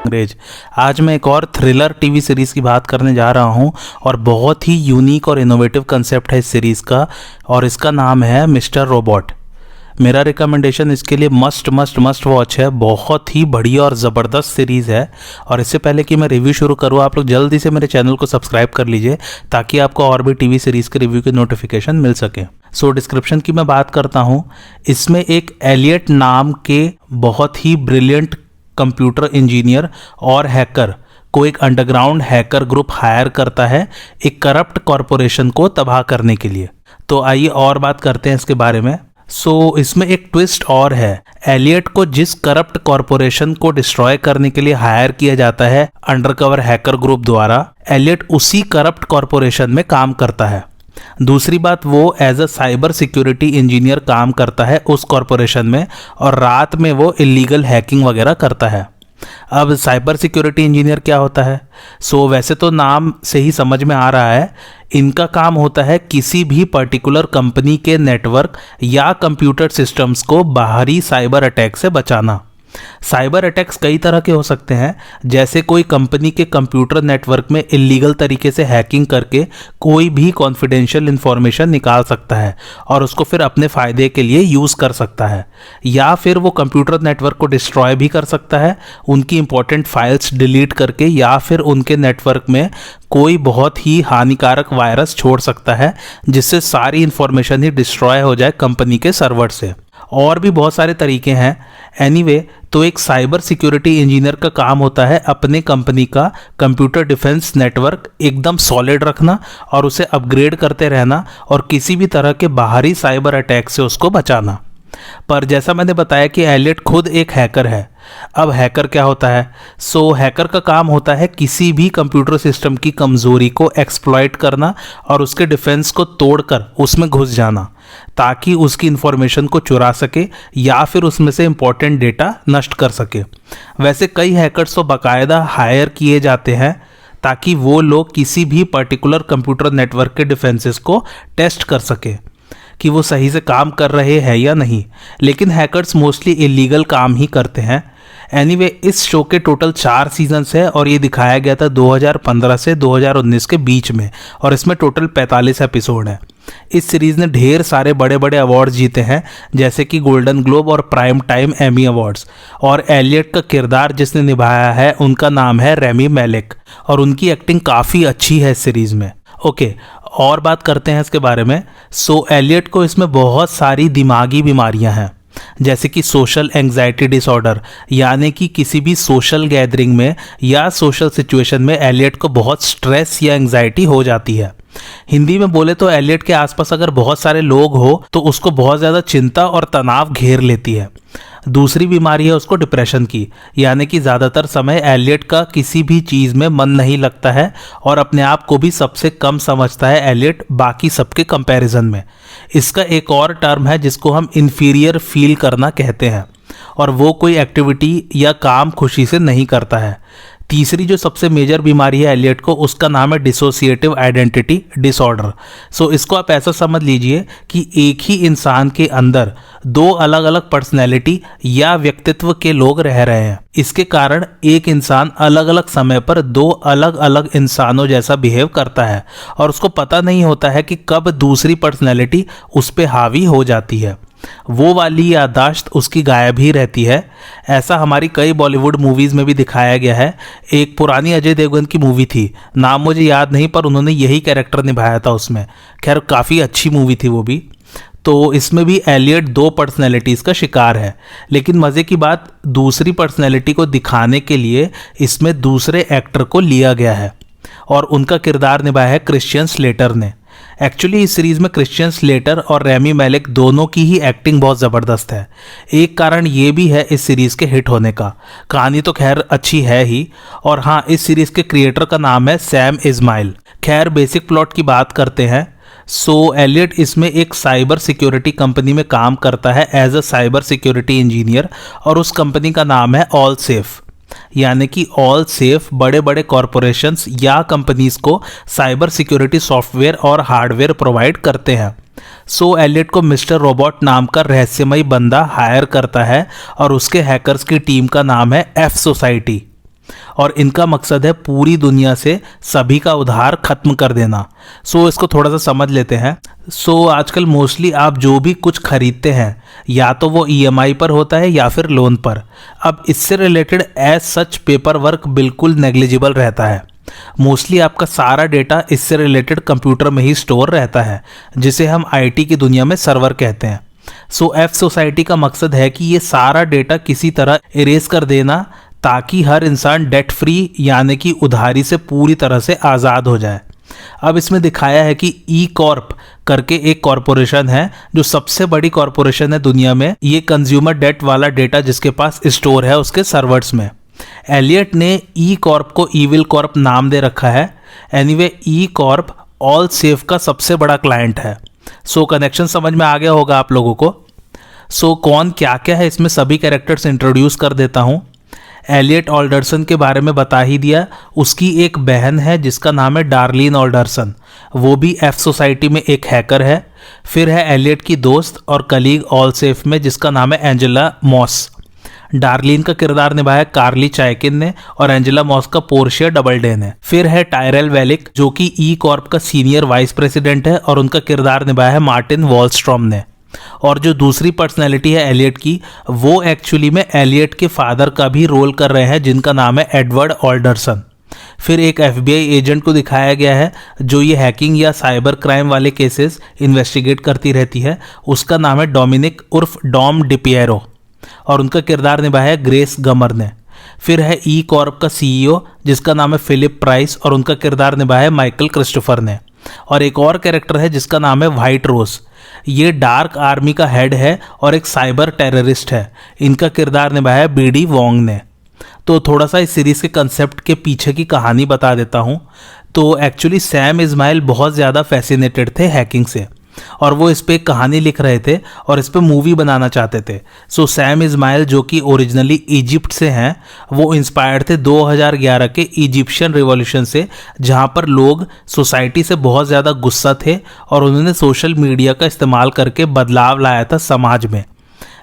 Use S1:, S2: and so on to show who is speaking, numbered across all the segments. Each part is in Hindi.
S1: अंग्रेज। आज मैं एक और थ्रिलर टीवी सीरीज़ की बात करने जा रहा हूं और बहुत ही यूनिक और इनोवेटिव कंसेप्ट है इस सीरीज़ का और इसका नाम है मिस्टर रोबोट। मेरा रिकमेंडेशन इसके लिए मस्ट वॉच है। बहुत ही बढ़िया और ज़बरदस्त सीरीज़ है। और इससे पहले कि मैं रिव्यू शुरू करूँ, आप लोग जल्दी से मेरे चैनल को सब्सक्राइब कर लीजिए ताकि आपको और भी टीवी सीरीज़ के रिव्यू की नोटिफिकेशन मिल सके। सो डिस्क्रिप्शन की मैं बात करता हूँ। इसमें एक एलियट नाम के बहुत ही ब्रिलियंट कंप्यूटर इंजीनियर और हैकर को एक अंडरग्राउंड हैकर ग्रुप हायर करता है एक करप्ट कॉरपोरेशन को तबाह करने के लिए। तो आइए और बात करते हैं इसके बारे में। इसमें एक ट्विस्ट और है। एलियट को जिस करप्ट कॉरपोरेशन को डिस्ट्रॉय करने के लिए हायर किया जाता है अंडरकवर हैकर ग्रुप द्वारा, एलियट उसी करप्ट कॉरपोरेशन में काम करता है। दूसरी बात, वो as a cyber security engineer काम करता है उस कॉरपोरेशन में और रात में वो इलीगल हैकिंग वगैरह करता है। अब साइबर सिक्योरिटी इंजीनियर क्या होता है? वैसे तो नाम से ही समझ में आ रहा है, इनका काम होता है किसी भी पर्टिकुलर कंपनी के नेटवर्क या कंप्यूटर सिस्टम्स को बाहरी साइबर अटैक से बचाना। साइबर अटैक्स कई तरह के हो सकते हैं, जैसे कोई कंपनी के कंप्यूटर नेटवर्क में इलीगल तरीके से हैकिंग करके कोई भी कॉन्फिडेंशियल इंफॉर्मेशन निकाल सकता है और उसको फिर अपने फ़ायदे के लिए यूज़ कर सकता है, या फिर वो कंप्यूटर नेटवर्क को डिस्ट्रॉय भी कर सकता है, उनकी इंपॉर्टेंट फाइल्स डिलीट करके, या फिर उनके नेटवर्क में कोई बहुत ही हानिकारक वायरस छोड़ सकता है जिससे सारी इंफॉर्मेशन ही डिस्ट्रॉय हो जाए कंपनी के सर्वर से। और भी बहुत सारे तरीके हैं। एनीवे, तो एक साइबर सिक्योरिटी इंजीनियर का काम होता है अपने कंपनी का कंप्यूटर डिफेंस नेटवर्क एकदम सॉलिड रखना और उसे अपग्रेड करते रहना और किसी भी तरह के बाहरी साइबर अटैक से उसको बचाना। पर जैसा मैंने बताया कि एलियट खुद एक हैकर है। अब हैकर क्या होता है? हैकर का काम होता है किसी भी कंप्यूटर सिस्टम की कमज़ोरी को एक्सप्लॉइट करना और उसके डिफेंस को तोड़कर उसमें घुस जाना ताकि उसकी इंफॉर्मेशन को चुरा सके या फिर उसमें से इंपॉर्टेंट डेटा नष्ट कर सके। वैसे कई हैकर्स तो बाकायदा हायर किए जाते हैं ताकि वो लोग किसी भी पर्टिकुलर कंप्यूटर नेटवर्क के डिफेंसेस को टेस्ट कर सके कि वो सही से काम कर रहे हैं या नहीं। लेकिन हैकर्स मोस्टली इलीगल काम ही करते हैं। एनीवे, इस शो के टोटल 4 सीजन्स है और ये दिखाया गया था 2015 से 2019 के बीच में और इसमें टोटल 45 एपिसोड है। इस सीरीज़ ने ढेर सारे बड़े बड़े अवार्ड्स जीते हैं, जैसे कि गोल्डन ग्लोब और प्राइम टाइम एमी अवार्ड्स। और एलियट का किरदार जिसने निभाया है उनका नाम है रेमी मैलेक और उनकी एक्टिंग काफ़ी अच्छी है इस सीरीज़ में। ओके, और बात करते हैं इसके बारे में। एलियट को इसमें बहुत सारी दिमागी बीमारियां हैं, जैसे कि सोशल एंग्जाइटी डिसऑर्डर, यानी कि किसी भी सोशल गैदरिंग में या सोशल सिचुएशन में एलियट को बहुत स्ट्रेस या एंग्जाइटी हो जाती है। हिंदी में बोले तो एलियट के आसपास अगर बहुत सारे लोग हो तो उसको बहुत ज़्यादा चिंता और तनाव घेर लेती है। दूसरी बीमारी है उसको डिप्रेशन की, यानी कि ज़्यादातर समय एलियट का किसी भी चीज़ में मन नहीं लगता है और अपने आप को भी सबसे कम समझता है एलियट बाकी सबके कंपैरिजन में। इसका एक और टर्म है जिसको हम इन्फीरियर फील करना कहते हैं और वो कोई एक्टिविटी या काम खुशी से नहीं करता है। तीसरी जो सबसे मेजर बीमारी है एलियट को, उसका नाम है डिसोसिएटिव आइडेंटिटी डिसऑर्डर। इसको आप ऐसा समझ लीजिए कि एक ही इंसान के अंदर 2 अलग अलग पर्सनैलिटी या व्यक्तित्व के लोग रह रहे हैं। इसके कारण एक इंसान अलग अलग समय पर 2 अलग अलग इंसानों जैसा बिहेव करता है और उसको पता नहीं होता है कि कब दूसरी पर्सनैलिटी उस पर हावी हो जाती है। वो वाली याददाश्त उसकी गायब ही रहती है। ऐसा हमारी कई बॉलीवुड मूवीज़ में भी दिखाया गया है। एक पुरानी अजय देवगन की मूवी थी, नाम मुझे याद नहीं, पर उन्होंने यही कैरेक्टर निभाया था उसमें। खैर, काफ़ी अच्छी मूवी थी वो भी। तो इसमें भी एलियट 2 पर्सनैलिटीज़ का शिकार है। लेकिन मज़े की बात, दूसरी पर्सनैलिटी को दिखाने के लिए इसमें दूसरे एक्टर को लिया गया है और उनका किरदार निभाया है क्रिश्चियन स्लेटर ने। एक्चुअली इस सीरीज़ में क्रिश्चियन स्लेटर और रेमी मैलेक दोनों की ही एक्टिंग बहुत ज़बरदस्त है। एक कारण ये भी है इस सीरीज़ के हिट होने का। कहानी तो खैर अच्छी है ही, और हाँ, इस सीरीज़ के क्रिएटर का नाम है सैम इस्माइल। खैर, बेसिक प्लॉट की बात करते हैं। एलियट इसमें एक साइबर सिक्योरिटी कंपनी में काम करता है as a cyber security engineer और उस कंपनी का नाम है ऑल सेफ। यानी कि ऑल सेफ बड़े बड़े कॉरपोरेशंस या कंपनीज को साइबर सिक्योरिटी सॉफ्टवेयर और हार्डवेयर प्रोवाइड करते हैं। एलियट को मिस्टर रोबोट नाम का रहस्यमयी बंदा हायर करता है और उसके हैकर्स की टीम का नाम है एफ सोसाइटी। और इनका मकसद है पूरी दुनिया से सभी का उधार खत्म कर देना। सो इसको थोड़ा सा समझ लेते हैं। सो आजकल मोस्टली आप जो भी कुछ खरीदते हैं या तो वो ईएमआई पर होता है या फिर लोन पर। अब इससे related as such paper work बिल्कुल नेग्लिजिबल रहता है। मोस्टली आपका सारा डेटा इससे रिलेटेड कंप्यूटर में ही स्टोर रहता है, जिसे हम आईटी की दुनिया में सर्वर कहते हैं। सो एफ सोसाइटी का मकसद है कि ये सारा डेटा किसी तरह इरेज कर देना, ताकि हर इंसान डेट फ्री यानी कि उधारी से पूरी तरह से आज़ाद हो जाए। अब इसमें दिखाया है कि ई कॉर्प करके एक कॉरपोरेशन है जो सबसे बड़ी कॉरपोरेशन है दुनिया में। ये कंज्यूमर डेट वाला डेटा जिसके पास स्टोर है उसके सर्वर्स में। एलियट ने ई कॉर्प को ईविल कॉर्प नाम दे रखा है। एनीवे ई कॉर्प ऑल सेफ का सबसे बड़ा क्लाइंट है। सो कनेक्शन समझ में आ गया होगा आप लोगों को। सो कौन क्या क्या है इसमें सभी कैरेक्टर्स इंट्रोड्यूस कर देता हूँ। एलियट ऑल्डरसन के बारे में बता ही दिया। उसकी एक बहन है जिसका नाम है डार्लिन ऑल्डरसन, वो भी एफ सोसाइटी में एक हैकर है। फिर है एलियट की दोस्त और कलीग ऑल सेफ में जिसका नाम है एंजेला मॉस। डार्लिन का किरदार निभाया कार्ली चाइकिन ने और एंजेला मॉस का पोर्शिया डबलडे ने। फिर है टायरल वेलिक जो कि ई कॉर्प का सीनियर वाइस प्रेसिडेंट है और उनका किरदार निभाया है मार्टिन वॉलस्ट्रॉम ने। और जो दूसरी पर्सनैलिटी है एलियट की, वो एक्चुअली में एलियट के फादर का भी रोल कर रहे हैं जिनका नाम है एडवर्ड ऑल्डरसन। फिर एक एफबीआई एजेंट को दिखाया गया है जो ये हैकिंग या साइबर क्राइम वाले केसेस इन्वेस्टिगेट करती रहती है। उसका नाम है डोमिनिक उर्फ डॉम डिपिएरो और उनका किरदार निभाया है ग्रेस गमर ने। फिर है ई कॉर्प का सीईओ जिसका नाम है फिलिप प्राइस और उनका किरदार निभाया है माइकल क्रिस्टोफर ने। और एक और कैरेक्टर है जिसका नाम है व्हाइट रोज। ये डार्क आर्मी का हेड है और एक साइबर टेररिस्ट है। इनका किरदार निभाया है बीडी वोंग ने। तो थोड़ा सा इस सीरीज़ के कंसेप्ट के पीछे की कहानी बता देता हूँ। तो एक्चुअली सैम इस्माइल बहुत ज़्यादा फैसिनेटेड थे हैकिंग से और वो इस पे एक कहानी लिख रहे थे और इस पे मूवी बनाना चाहते थे। सो सैम इस्माइल जो कि ओरिजिनली इजिप्ट से हैं, वो इंस्पायर्ड थे 2011 के इजिप्शियन रिवॉल्यूशन से, जहाँ पर लोग सोसाइटी से बहुत ज़्यादा गुस्सा थे और उन्होंने सोशल मीडिया का इस्तेमाल करके बदलाव लाया था समाज में।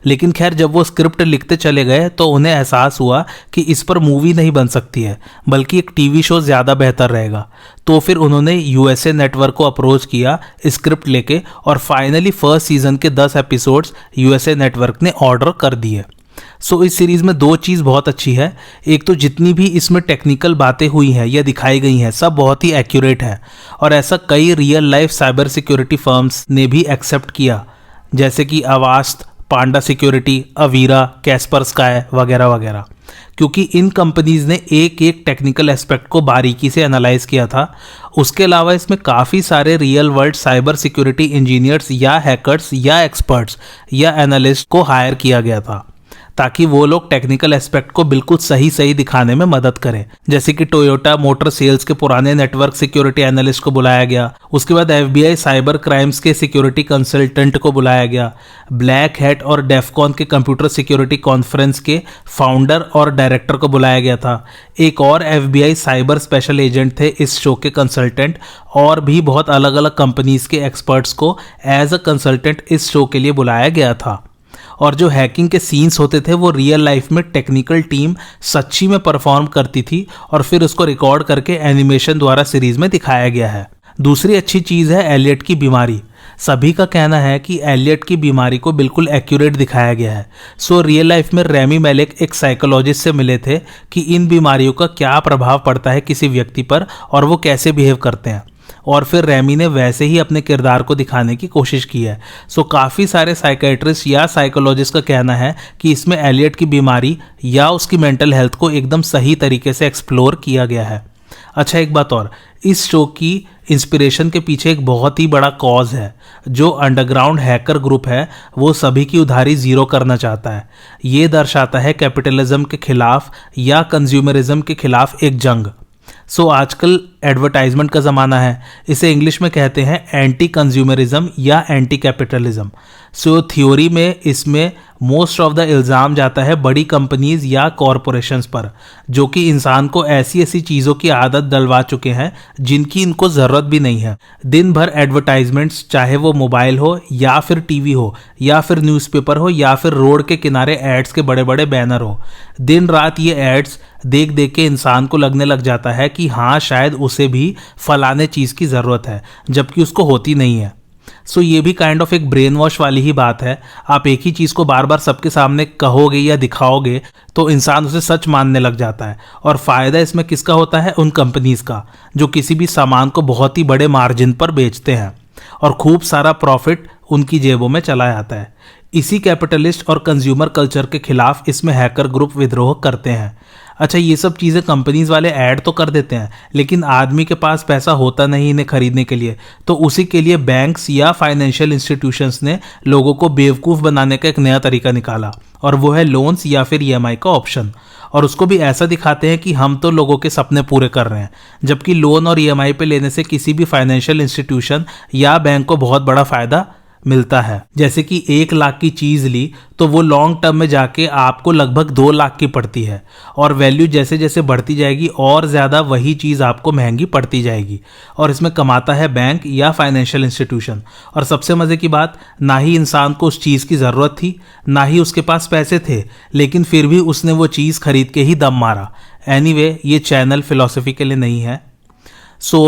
S1: लेकिन खैर जब वो स्क्रिप्ट लिखते चले गए तो उन्हें एहसास हुआ कि इस पर मूवी नहीं बन सकती है, बल्कि एक टीवी शो ज़्यादा बेहतर रहेगा। तो फिर उन्होंने यूएसए नेटवर्क को अप्रोच किया स्क्रिप्ट लेके और फाइनली फर्स्ट सीजन के 10 एपिसोड्स यूएसए नेटवर्क ने ऑर्डर कर दिए। सो इस सीरीज़ में दो चीज़ बहुत अच्छी है। एक तो जितनी भी इसमें टेक्निकल बातें हुई हैं या दिखाई गई हैं सब बहुत ही एक्यूरेट है और ऐसा कई real life cyber security firms ने भी एक्सेप्ट किया, जैसे कि अवास्ट, पांडा सिक्योरिटी, अवीरा, कैस्पर स्काई वगैरह वगैरह, क्योंकि इन कंपनीज ने एक एक टेक्निकल एस्पेक्ट को बारीकी से एनालाइज किया था। उसके अलावा इसमें काफ़ी सारे real world cyber security engineers या हैकर्स या एक्सपर्ट्स या एनालिस्ट को हायर किया गया था ताकि वो लोग टेक्निकल एस्पेक्ट को बिल्कुल सही सही दिखाने में मदद करें। जैसे कि टोयोटा मोटर सेल्स के पुराने नेटवर्क सिक्योरिटी एनालिस्ट को बुलाया गया, उसके बाद एफबीआई साइबर क्राइम्स के सिक्योरिटी कंसल्टेंट को बुलाया गया, ब्लैक हैट और डेफकॉन के कंप्यूटर सिक्योरिटी कॉन्फ्रेंस के फाउंडर और डायरेक्टर को बुलाया गया था। एक और एफबीआई साइबर स्पेशल एजेंट थे इस शो के कंसल्टेंट, और भी बहुत अलग अलग कंपनीज के एक्सपर्ट्स को एज अ कंसल्टेंट इस शो के लिए बुलाया गया था। और जो हैकिंग के सीन्स होते थे वो रियल लाइफ में टेक्निकल टीम सच्ची में परफॉर्म करती थी और फिर उसको रिकॉर्ड करके एनिमेशन द्वारा सीरीज में दिखाया गया है। दूसरी अच्छी चीज़ है एलियट की बीमारी। सभी का कहना है कि एलियट की बीमारी को बिल्कुल एक्यूरेट दिखाया गया है। सो रियल लाइफ में रेमी मैलेक एक साइकोलॉजिस्ट से मिले थे कि इन बीमारियों का क्या प्रभाव पड़ता है किसी व्यक्ति पर और वो कैसे बिहेव करते हैं, और फिर रेमी ने वैसे ही अपने किरदार को दिखाने की कोशिश की है। सो काफ़ी सारे साइकेट्रिस्ट या साइकोलॉजिस्ट का कहना है कि इसमें एलियट की बीमारी या उसकी मेंटल हेल्थ को एकदम सही तरीके से एक्सप्लोर किया गया है। अच्छा एक बात और, इस शो की इंस्पिरेशन के पीछे एक बहुत ही बड़ा कॉज है। जो अंडरग्राउंड हैकर ग्रुप है वो सभी की उधारी ज़ीरो करना चाहता है। ये दर्शाता है कैपिटलिज्म के खिलाफ या कंज्यूमरिज्म के खिलाफ एक जंग। आजकल एडवर्टाइजमेंट का ज़माना है, इसे इंग्लिश में कहते हैं एंटी कंज्यूमरिज्म या एंटी कैपिटलिज्म। थ्योरी में इसमें मोस्ट ऑफ द इल्ज़ाम जाता है बड़ी कंपनीज या कॉरपोरेशंस पर, जो कि इंसान को ऐसी ऐसी चीज़ों की आदत डलवा चुके हैं जिनकी इनको ज़रूरत भी नहीं है। दिन भर एडवर्टाइजमेंट्स, चाहे वो मोबाइल हो या फिर टीवी हो या फिर न्यूज़पेपर हो या फिर रोड के किनारे एड्स के बड़े बड़े बैनर हो, दिन रात ये एड्स देख देख के इंसान को लगने लग जाता है कि हाँ शायद उसे भी फलाने चीज़ की ज़रूरत है, जबकि उसको होती नहीं है। ये भी काइंड ऑफ एक ब्रेन वॉश वाली ही बात है। आप एक ही चीज़ को बार बार सबके सामने कहोगे या दिखाओगे तो इंसान उसे सच मानने लग जाता है। और फ़ायदा इसमें किसका होता है? उन कंपनीज़ का, जो किसी भी सामान को बहुत ही बड़े मार्जिन पर बेचते हैं और खूब सारा प्रॉफिट उनकी जेबों में चला जाता है। इसी कैपिटलिस्ट और कंज्यूमर कल्चर के खिलाफ इसमें हैकर ग्रुप विद्रोह करते हैं। अच्छा, ये सब चीज़ें कंपनीज वाले ऐड तो कर देते हैं, लेकिन आदमी के पास पैसा होता नहीं इन्हें खरीदने के लिए, तो उसी के लिए बैंक्स या फाइनेंशियल इंस्टीट्यूशंस ने लोगों को बेवकूफ़ बनाने का एक नया तरीका निकाला, और वो है लोन्स या फिर EMI का ऑप्शन। और उसको भी ऐसा दिखाते हैं कि हम तो लोगों के सपने पूरे कर रहे हैं, जबकि लोन और EMI पे लेने से किसी भी फाइनेंशियल इंस्टीट्यूशन या बैंक को बहुत बड़ा फ़ायदा मिलता है। जैसे कि 1 लाख की चीज़ ली तो वो लॉन्ग टर्म में जाके आपको लगभग 2 लाख की पड़ती है, और वैल्यू जैसे जैसे बढ़ती जाएगी और ज़्यादा वही चीज़ आपको महंगी पड़ती जाएगी। और इसमें कमाता है बैंक या फाइनेंशियल इंस्टीट्यूशन। और सबसे मज़े की बात, ना ही इंसान को उस चीज़ की ज़रूरत थी, ना ही उसके पास पैसे थे, लेकिन फिर भी उसने वो चीज़ खरीद के ही दम मारा। एनीवे, ये चैनल फिलॉसफी के लिए नहीं है।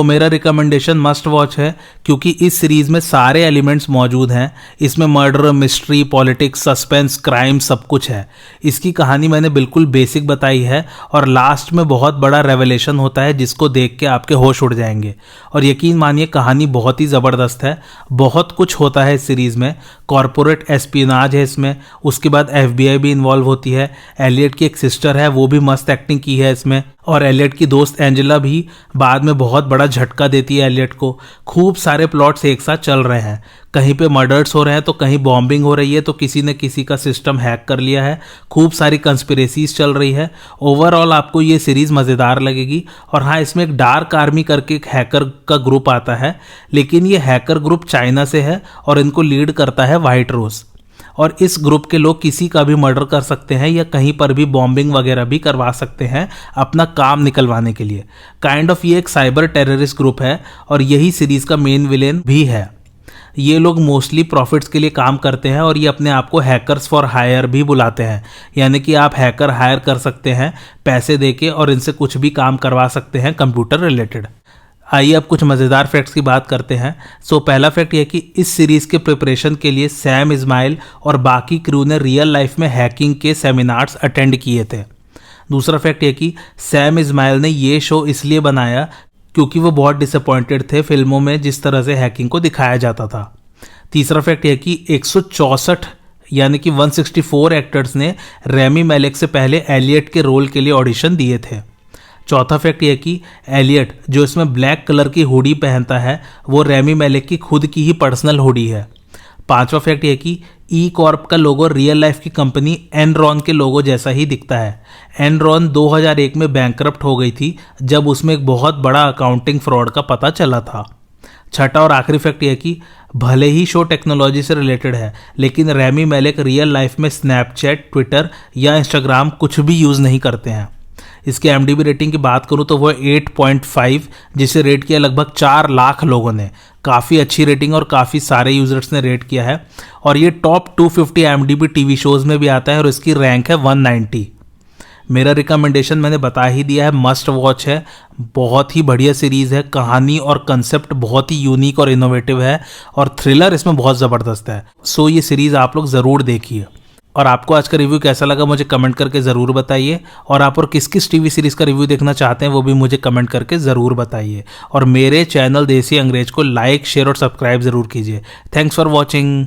S1: मेरा रिकमेंडेशन मस्ट वॉच है, क्योंकि इस सीरीज़ में सारे एलिमेंट्स मौजूद हैं। इसमें murder, mystery, politics, suspense, crime सब कुछ है। इसकी कहानी मैंने बिल्कुल बेसिक बताई है, और लास्ट में बहुत बड़ा रेवलेशन होता है जिसको देख के आपके होश उड़ जाएंगे। और यकीन मानिए, कहानी बहुत ही ज़बरदस्त है। बहुत कुछ होता है इस सीरीज़ में। कॉरपोरेट एस्पियोनाज है इसमें, उसके बाद FBI भी इन्वॉल्व होती है। एलियट की एक सिस्टर है, वो भी मस्त एक्टिंग की है इसमें। और एलियट की दोस्त एंजेला भी बाद में बहुत बड़ा झटका देती है एलियट को। खूब सारे प्लॉट्स एक साथ चल रहे हैं, कहीं पे मर्डर्स हो रहे हैं तो कहीं बॉम्बिंग हो रही है, तो किसी ने किसी का सिस्टम हैक कर लिया है। खूब सारी कंस्पिरेसीज चल रही है। ओवरऑल आपको ये सीरीज़ मज़ेदार लगेगी। और हाँ, इसमें एक डार्क आर्मी करके एक हैकर का ग्रुप आता है, लेकिन ये हैकर ग्रुप चाइना से है और इनको लीड करता है व्हाइट रोज। और इस ग्रुप के लोग किसी का भी मर्डर कर सकते हैं या कहीं पर भी बॉम्बिंग वगैरह भी करवा सकते हैं अपना काम निकलवाने के लिए। काइंड ऑफ ये एक साइबर टेररिस्ट ग्रुप है, और यही सीरीज़ का मेन विलेन भी है। ये लोग मोस्टली प्रॉफिट्स के लिए काम करते हैं, और ये अपने आप को हैकर्स फॉर हायर भी बुलाते हैं। यानी कि आप हैकर हायर कर सकते हैं पैसे देके, और इनसे कुछ भी काम करवा सकते हैं कंप्यूटर रिलेटेड। आइए अब कुछ मज़ेदार फैक्ट्स की बात करते हैं। पहला फैक्ट यह कि इस सीरीज़ के प्रिपरेशन के लिए सैम इस्माइल और बाकी क्रू ने रियल लाइफ में हैकिंग के सेमिनार्स अटेंड किए थे। दूसरा फैक्ट यह कि सैम इस्माइल ने ये शो इसलिए बनाया क्योंकि वो बहुत डिसअपॉइंटेड थे फिल्मों में जिस तरह से हैकिंग को दिखाया जाता था। तीसरा फैक्ट यह कि 164 यानी कि 164 एक्टर्स ने रेमी मैलेक से पहले एलियट के रोल के लिए ऑडिशन दिए थे। चौथा फैक्ट यह कि एलियट जो इसमें ब्लैक कलर की हुडी पहनता है वो रेमी मैलेक की खुद की ही पर्सनल हुडी है। पांचवा फैक्ट यह कि ई कॉर्प का लोगो रियल लाइफ की कंपनी एनरॉन के लोगो जैसा ही दिखता है। एनरॉन 2001 में बैंकरप्ट हो गई थी जब उसमें एक बहुत बड़ा अकाउंटिंग फ्रॉड का पता चला था। छठा और आखिरी फैक्ट यह कि भले ही शो टेक्नोलॉजी से रिलेटेड है, लेकिन रेमी मैलेक रियल लाइफ में स्नैपचैट, ट्विटर या इंस्टाग्राम कुछ भी यूज़ नहीं करते हैं। इसके IMDb रेटिंग की बात करूं तो वो 8.5, जिसे रेट किया लगभग 4 लाख लोगों ने। काफ़ी अच्छी रेटिंग और काफ़ी सारे यूजर्स ने रेट किया है, और ये टॉप 250 IMDb टीवी शोज़ में भी आता है, और इसकी रैंक है 190। मेरा रिकमेंडेशन मैंने बता ही दिया है, मस्ट वॉच है। बहुत ही बढ़िया सीरीज़ है, कहानी और कंसेप्ट बहुत ही यूनिक और इनोवेटिव है, और थ्रिलर इसमें बहुत ज़बरदस्त है। ये सीरीज़ आप लोग ज़रूर देखिए। और आपको आज का रिव्यू कैसा लगा मुझे कमेंट करके ज़रूर बताइए, और आप और किस किस टीवी सीरीज़ का रिव्यू देखना चाहते हैं वो भी मुझे कमेंट करके ज़रूर बताइए। और मेरे चैनल देसी अंग्रेज को लाइक, शेयर और सब्सक्राइब ज़रूर कीजिए। Thanks for watching.